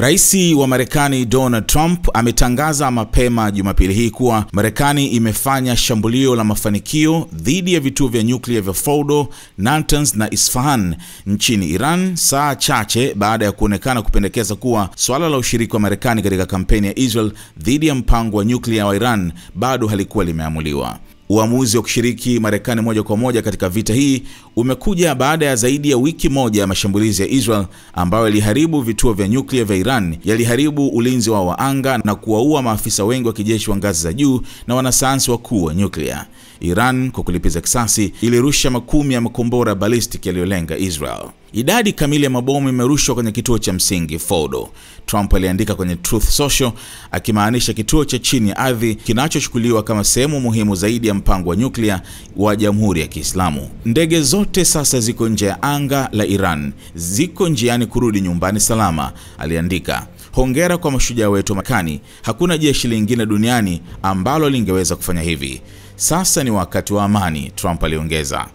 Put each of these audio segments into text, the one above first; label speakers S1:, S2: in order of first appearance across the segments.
S1: Rais wa Marekani Donald Trump ametangaza mapema Jumapili hii kuwa Marekani imefanya shambulio la mafanikio dhidi ya vituo vya nyuklia vya Fordo, Natanz na Isfahan nchini Iran, saa chache baada ya kuonekana kupendekeza kuwa swala la ushiriki wa Marekani katika kampeni ya Israel dhidi ya mpango wa nyuklia wa Iran bado halikuwa limeamuliwa. Uamuzi wa kushiriki Marekani moja kwa moja katika vita hii umekuja baada ya zaidi ya wiki moja ya mashambulizi ya Israel ambayo yaliharibu vituo vya nyuklia vya Iran, yaliharibu ulinzi wa anga na kuwaua maafisa wengi wa kijeshi wa ngazi za juu na wanasayansi wakuu wa nyuklia. Iran, kwa kulipiza kisasi, ilirusha makumi ya makombora ballistic yaliyolenga Israel. Idadi kamili ya mabomu imerushwa kwenye kituo cha msingi Fordo. Trump aliandika kwenye Truth Social akimaanisha kituo cha chini ya ardhi kinachochukuliwa kama sehemu muhimu zaidi ya mpango wa nyuklia wa Jamhuri ya Kiislamu. Ndege zote sasa ziko nje ya anga la Iran, ziko njiani kurudi nyumbani salama, aliandika. Hongera kwa mashujaa wetu Marekani. Hakuna jeshi lingine duniani ambalo lingeweza kufanya hivi. Sasa ni wakati wa amani, Trump aliongeza.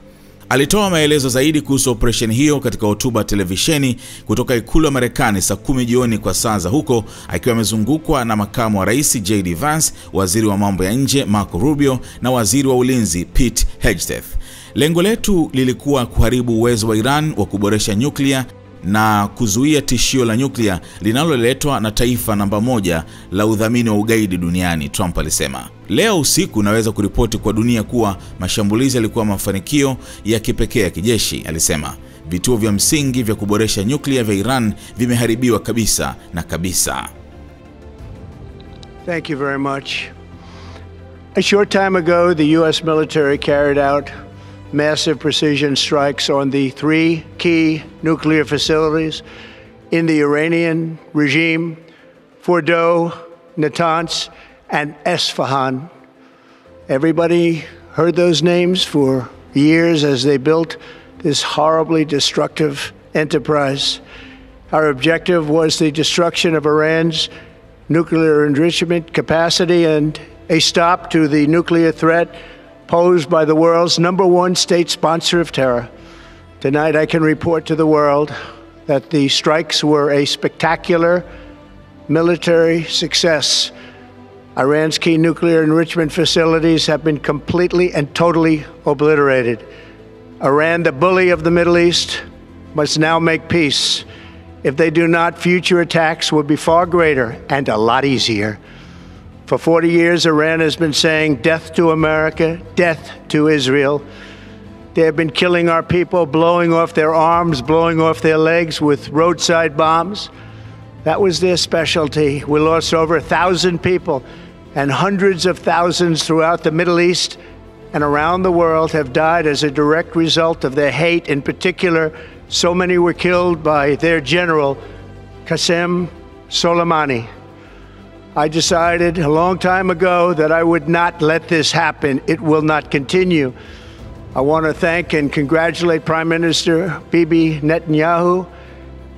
S1: Alitoa maelezo zaidi kuhusu operesheni hiyo katika hotuba televisheni kutoka ikulu ya Marekani saa 10 jioni kwa saa za huko, akiwa amezungukwa na makamu wa rais JD Vance, waziri wa mambo ya nje Marco Rubio na waziri wa ulinzi Pete Hegseth. Lengo letu lilikuwa kuharibu uwezo wa Iran wa kuboresha nyuklia na kuzuia tishio la nyuklia linaloletwa na taifa namba 1 la udhamini wa ugaidi duniani, Trump alisema. Leo usiku naweza kuripoti kwa dunia kuwa mashambulizi yalikuwa mafanikio ya kipekee ya kijeshi, alisema. Vituo vya msingi vya kuboresha nyuklia vya Iran vimeharibiwa kabisa na kabisa.
S2: Thank you very much. A short time ago, the US military carried out massive precision strikes on the 3 key nuclear facilities in the Iranian regime: Fordo, Natanz, and Isfahan. Everybody heard those names for years as they built this horribly destructive enterprise. Our objective was the destruction of Iran's nuclear enrichment capacity and a stop to the nuclear threat posed by the world's #1 state sponsor of terror. Tonight I can report to the world that the strikes were a spectacular military success. Iran's key nuclear enrichment facilities have been completely and totally obliterated. Iran, the bully of the Middle East, must now make peace. If they do not, future attacks will be far greater and a lot easier. For 40 years, Iran has been saying death to America, death to Israel. They have been killing our people, blowing off their arms, blowing off their legs with roadside bombs. That was their specialty. We lost over 1,000 people, and hundreds of thousands throughout the Middle East and around the world have died as a direct result of their hate. In particular, so many were killed by their general, Qasem Soleimani. I decided a long time ago that I would not let this happen. It will not continue. I want to thank and congratulate Prime Minister Bibi Netanyahu.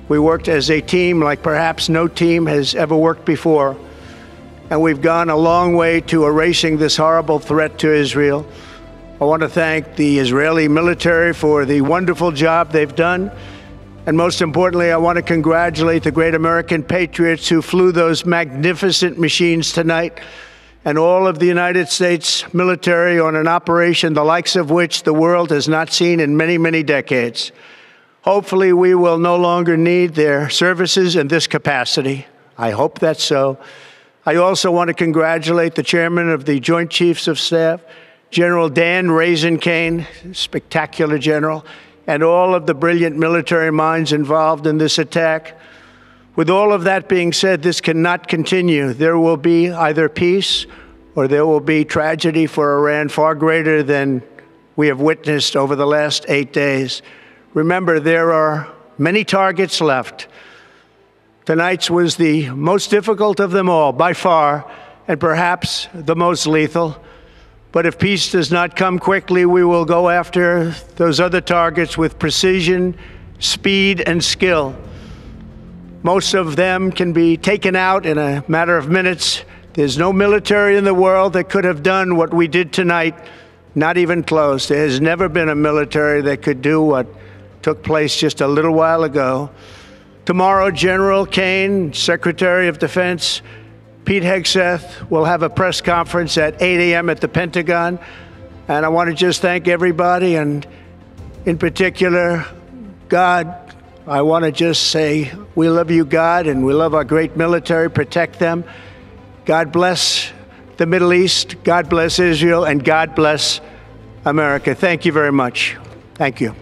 S2: We worked as a team like perhaps no team has ever worked before. And we've gone a long way to erasing this horrible threat to Israel. I want to thank the Israeli military for the wonderful job they've done. And most importantly, I want to congratulate the great American patriots who flew those magnificent machines tonight, and all of the United States military on an operation the likes of which the world has not seen in many, many decades. Hopefully, we will no longer need their services in this capacity. I hope that's so. I also want to congratulate the chairman of the Joint Chiefs of Staff, General Dan Raisin-Kane, spectacular general, and all of the brilliant military minds involved in this attack. With all of that being said, this cannot continue. There will be either peace or there will be tragedy for Iran far greater than we have witnessed over the last 8 days. Remember, there are many targets left. Tonight's was the most difficult of them all, by far, and perhaps the most lethal. But if peace does not come quickly, we will go after those other targets with precision, speed, and skill. Most of them can be taken out in a matter of minutes. There's no military in the world that could have done what we did tonight, not even close. There has never been a military that could do what took place just a little while ago. Tomorrow, General Kane, Secretary of Defense, Pete Hegseth will have a press conference at 8 a.m. at the Pentagon. And I want to just thank everybody, and in particular, God. I want to just say we love you, God, and we love our great military. Protect them. God bless the Middle East. God bless Israel, and God bless America. Thank you very much. Thank you.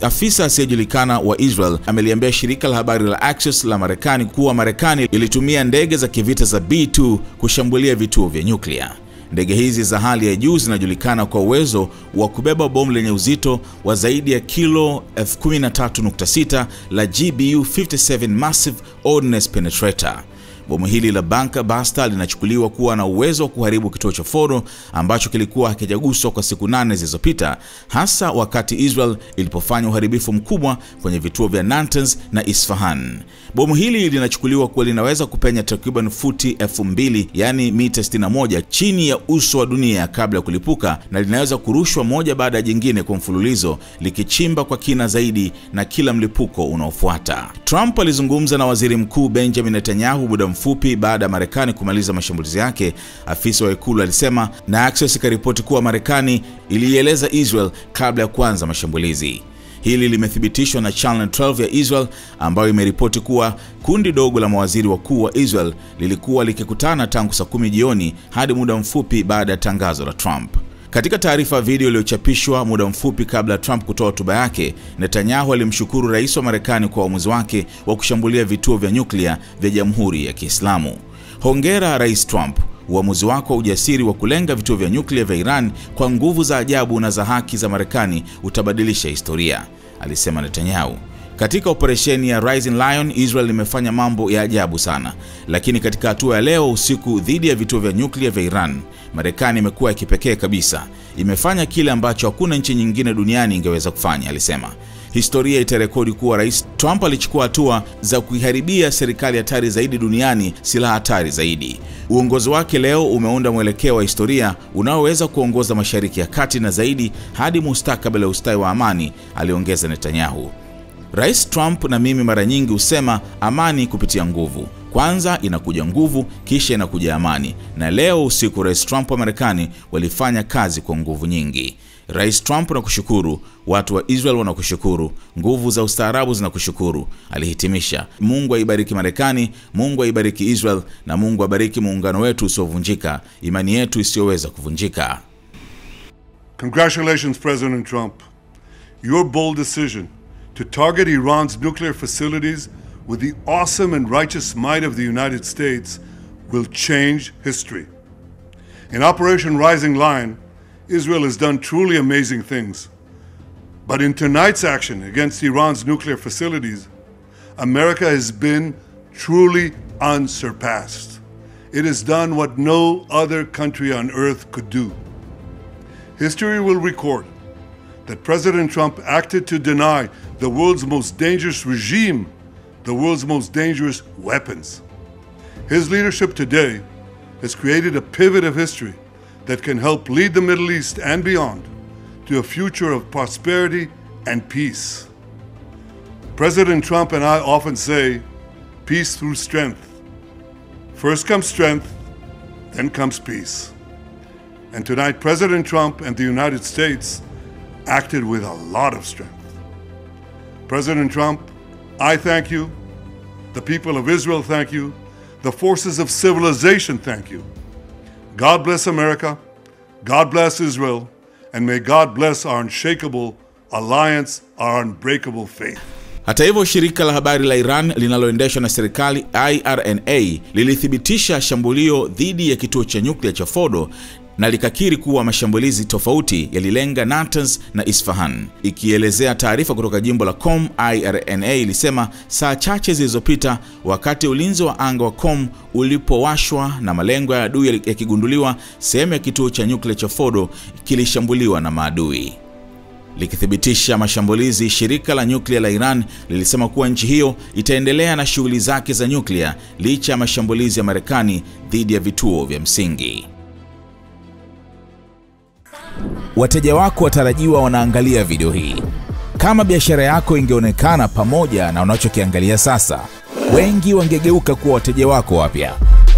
S1: Afisa asiyejulikana wa Israel ameliambia shirika la habari la Axios la Marekani kuwa Marekani ilitumia ndege za kivita za B-2 kushambulia vituo vya nyuklia. Ndege hizi za hali ya juu zinajulikana kwa uwezo wa kubeba bomu lenye uzito wa zaidi ya kilo 13.6 la GBU-57 Massive Ordnance Penetrator. Bomu hili la bunker buster linachukuliwa kuwa na uwezo wa kuharibu kituo cha Fordo ambacho kilikuwa hakijaguswa kwa siku 8 zilizopita, hasa wakati Israel ilipofanya uharibifu mkubwa kwenye vituo vya Natanz na Isfahan. Bomu hili linachukuliwa kuwa linaweza kupenya takriban futi 2000, yani mita 61 chini ya uso wa dunia kabla ya kulipuka, na linaweza kurushwa moja baada ya jingine kwa mfululizo, likichimba kwa kina zaidi na kila mlipuko unaofuata. Trump alizungumza na Waziri Mkuu Benjamin Netanyahu muda mfupi baada ya Marekani kumaliza mashambulizi yake, afisa wa ikulu alisema, na Axios ikaripoti kuwa Marekani ilieleza Israel kabla ya kuanza mashambulizi. Hili limethibitishwa na Channel 12 ya Israel, ambayo imeripoti kuwa kundi dogo la mawaziri wakuu wa Israel lilikuwa likikutana tangu saa 10 jioni hadi muda mfupi baada ya tangazo la Trump. Katika taarifa video iliyochapishwa muda mfupi kabla ya Trump kutoa hotuba yake, Netanyahu alimshukuru rais wa Marekani kwa uamuzi wake wa kushambulia vituo vya nyuklia vya Jamhuri ya Kiislamu. Hongera Rais Trump, uamuzi wako wa ujasiri wa kulenga vituo vya nyuklia vya Iran kwa nguvu za ajabu na za haki za Marekani utabadilisha historia, alisema Netanyahu. Katika operesheni ya Rising Lion, Israel imefanya mambo ya ajabu sana, lakini katika hatua ya leo usiku dhidi ya vituo vya nyuklia vya Iran, Marekani imekuwa ya kipekee kabisa. Imefanya kile ambacho hakuna nchi nyingine duniani ingeweza kufanya, alisema. Historia itarekodi kuwa Rais Trump alichukua hatua za kuiharibia serikali hatari zaidi duniani silaha hatari zaidi. Uongozi wake leo umeunda mwelekeo wa historia unaoweza kuongoza Mashariki ya Kati na zaidi hadi mustakabali wa ustawi wa amani, aliongeza Netanyahu. Rais Trump na mimi mara nyingi husema amani kupitia nguvu. Kwanza inakuja nguvu, kisha inakuja amani. Na leo usiku Rais Trump wa Marekani walifanya kazi kwa nguvu nyingi. Rais Trump nakushukuru, watu wa Israel wanakushukuru, nguvu za ustaarabu zinakushukuru, alihitimisha. Mungu aibariki Marekani, Mungu aibariki Israel, na Mungu abariki muungano wetu usiovunjika, imani yetu isiyoweza kuvunjika.
S3: Congratulations, President Trump. Your bold decision to target Iran's nuclear facilities with the awesome and righteous might of the United States will change history. In Operation Rising Lion, Israel has done truly amazing things. But in tonight's action against Iran's nuclear facilities, America has been truly unsurpassed. It has done what no other country on earth could do. History will record that President Trump acted to deny the world's most dangerous regime the world's most dangerous weapons. His leadership today has created a pivot of history that can help lead the Middle East and beyond to a future of prosperity and peace. President Trump and I often say, peace through strength. First comes strength, then comes peace. And tonight, President Trump and the United States acted with a lot of strength. President Trump, I thank you. The people of Israel thank you. The forces of civilization thank you. God bless America. God bless Israel. And may God bless our unshakable alliance, our unbreakable faith.
S1: Hata hivyo, shirika la habari la Iran linaloendeshwa na serikali IRNA lilithibitisha shambulio dhidi ya kituo cha nyuklia cha Fordo na likakiri kuwa mashambulizi tofauti yalilenga Natanz na Isfahan. Ikielezea taarifa kutoka jimbo la Qom, IRNA ilisema saa chache zilizopita, wakati ulinzi wa anga wa Qom ulipowashwa na malengo ya adui yakigunduliwa, sehemu ya kituo cha nyuklia cha Fordo kilishambuliwa na maadui. Likithibitisha mashambulizi, shirika la nyuklia la Iran lilisema kuwa nchi hiyo itaendelea na shughuli zake za nyuklia licha ya mashambulizi ya Marekani dhidi ya vituo vya msingi. Wateja wako watarajiwa wanaangalia video hii. Kama biashara yako ingeonekana pamoja na unachokiangalia sasa, wengi wangegeuka kuwa wateja wako wapya.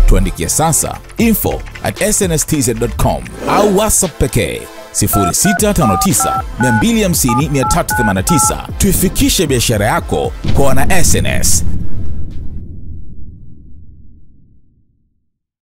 S1: Tuandikie sasa info@snstz.com au WhatsApp pekee 0659 250 389. Tuifikishe biashara yako kwa wana SNS.